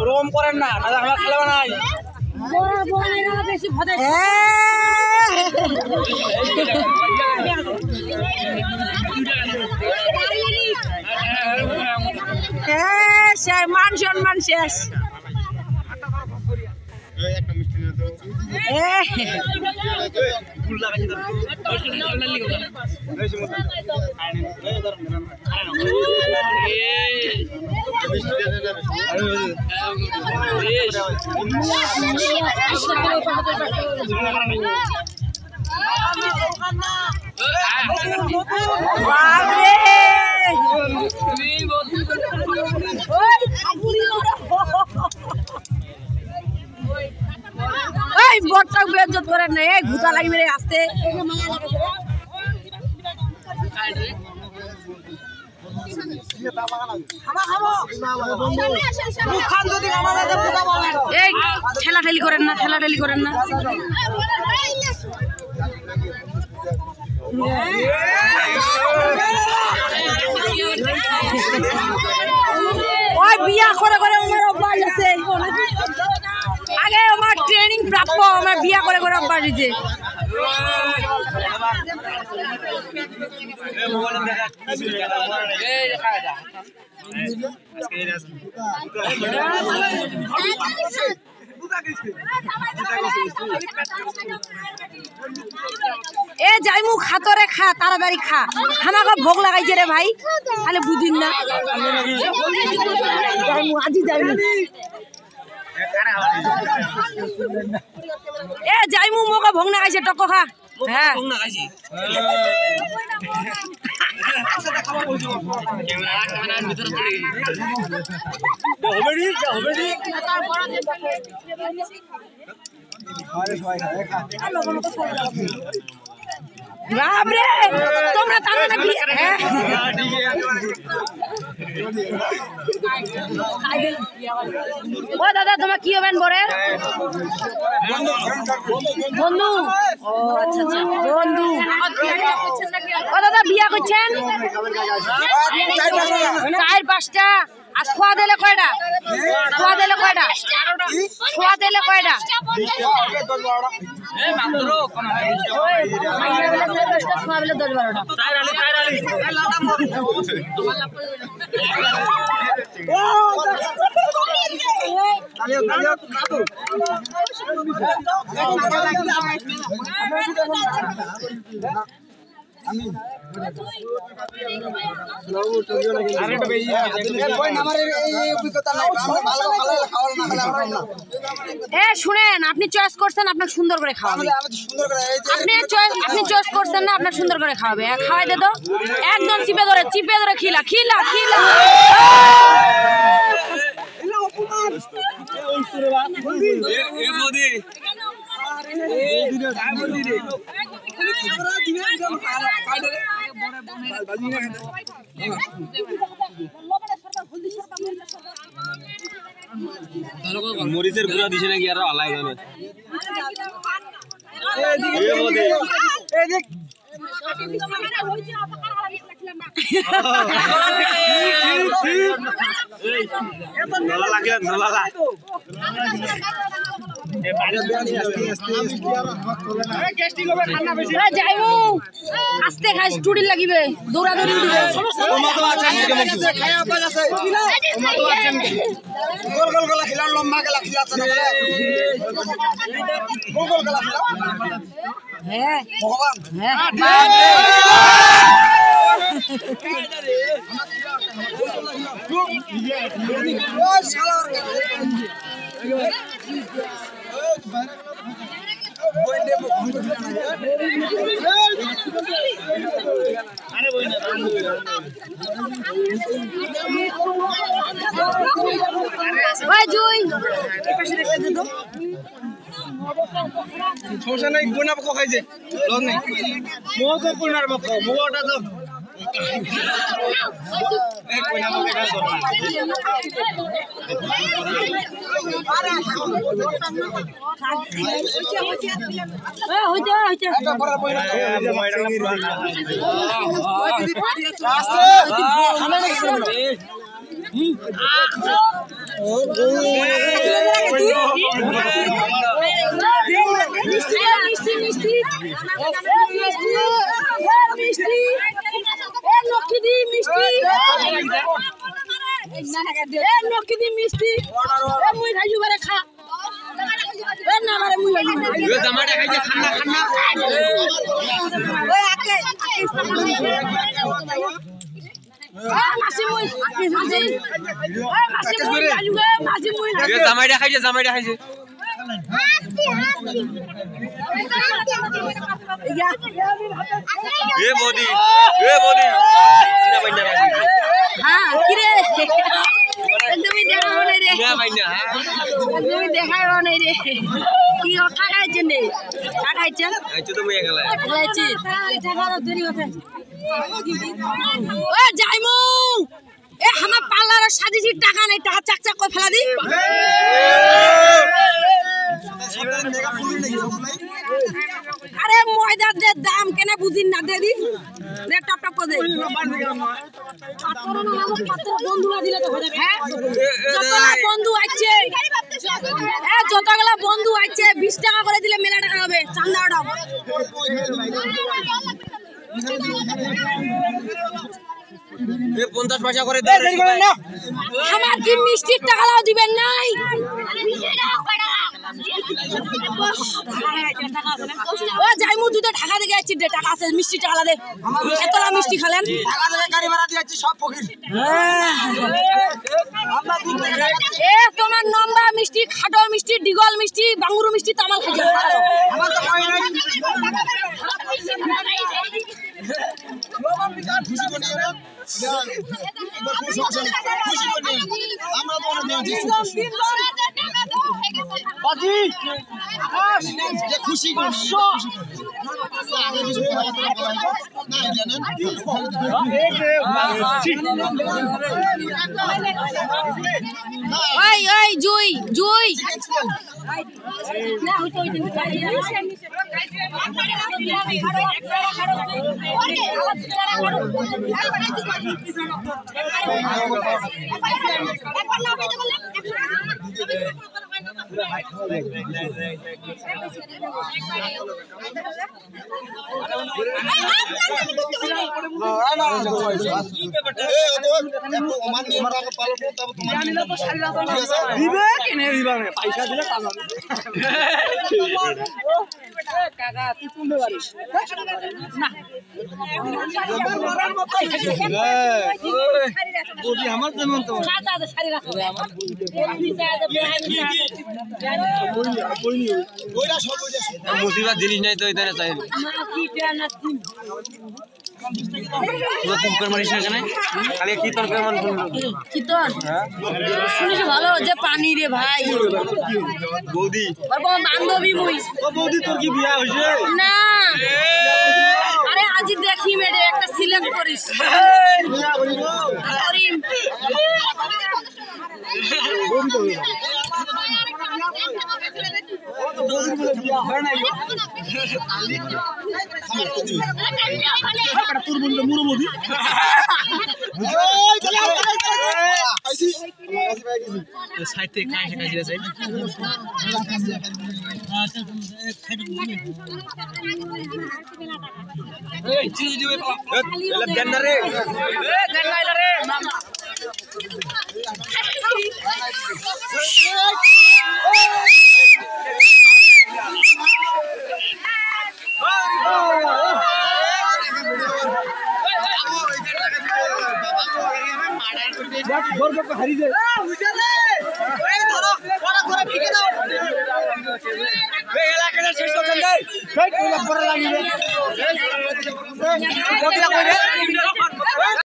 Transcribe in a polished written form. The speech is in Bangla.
রোম করেন না দাদা আমরা খেলবা নাই মান সম্মান শেষ বটটাও বেজ্জত করেন না ঘুতা লাগবে রে আসতে ঠেলাঠেলি করেন না ঠেলাঠেলি করেন না ওই বিয়া করে করে আমার অভ্যাস আছে আগে আমার ট্রেনিং প্রাপ্য আমার বিয়া করে করে অভ্যাস দিতে এ যাইমু খাতরে খা তাড়াতাড়ি খা আমাকে ভোগ লাগাইছে রে ভাই তাহলে বুঝিন না যাইমু আজি যাইমু এ যাইমু মোকে ভোগ লাগাইছে টক খা হ্যাঁ ভোগ লাগাইছে ক্যামেরার ভিতরে চলে গেছে হবে নি আরে সবাই খা বাবরে তোমরা তারা নাকি ও দাদা তোমার কি হবেন বরের বন্ধু ও আচ্ছা আচ্ছা বন্ধু ও দাদা বিয়া করছেন 4-5টা আর খোয়া দিলে কয়টা খোয়া দিলে কয়টা খোয়া দিলে কয়টা শুনেন আপনি চয়েস করছেন আপনাকে সুন্দর করে খাওয়াবে আপনি চয়েস করছেন না আপনাকে সুন্দর করে খাওয়াবে খাওয়াই দে তো একদম চিপে ধরে খিলা খিলা খিলা মরিচের গুঁড়া দিছে নাকি আর আলাই জানে আস্তে খাইস চুড়ি লাগিবে দৌড়াদৌড়ি দিবে হ্যাঁ সমস্যা নাই কোনা পক্ষ খাইছে লস নাই মো তো কোনার পক্ষ মোটা তো জামাই দেখাইছে আমার পার্লার সাজিছি টাকা নেই টাকা চাক চাক করে ফেলা দি আরে ময়দার যে দাম কেন বুঝিন না দিদি টপ টপ করে বন্ধু আছে যতগুলা বন্ধু আছে 20 টাকা করে দিলে মেলা টাকা হবে চান্দা ওঠাও এ 50 পয়সা করে আমার কি মিষ্টির টাকাও দিবেন নাই ও যাইমু তুই তো ঢাকা থেকে যাচ্ছিস রে টাকা আছে মিষ্টি টাকা দে এতলা মিষ্টি খালেন টাকা দিয়ে গাড়ি ভাড়া দিয়েছি সব ফকির এ তোমার নম্বা মিষ্টি খাটো মিষ্টি ডিগল মিষ্টি বাঙ্গুরু মিষ্টি তামাল খাইছে আমার তো কই নাই খুশি করে নিও খুশি করে নিও আমরা তো অনেক দিয়েছি বাজি যে খুশি করছো ওই ওই জুই জুই পয়সা দিলে কাকা তুই শুনতে পারিস আমার যেমন তো মুসিবত জিনিস নাই তো এখানে চাই ভালো যে পানি রে ভাই বৌদি বান্ধবী মুই বৌদি তোর কি বিয়া হয়েছে না আরে আজ দেখি মেরে একটা সিলেক্ট করিস তোর বন্ধু মুরুমদি সাইতে কাছে কাছে আছে এই চিনি দিবে এলা দেন রে দেন নাইলা রে হারি যায় এলাকাটা শেষ করছেন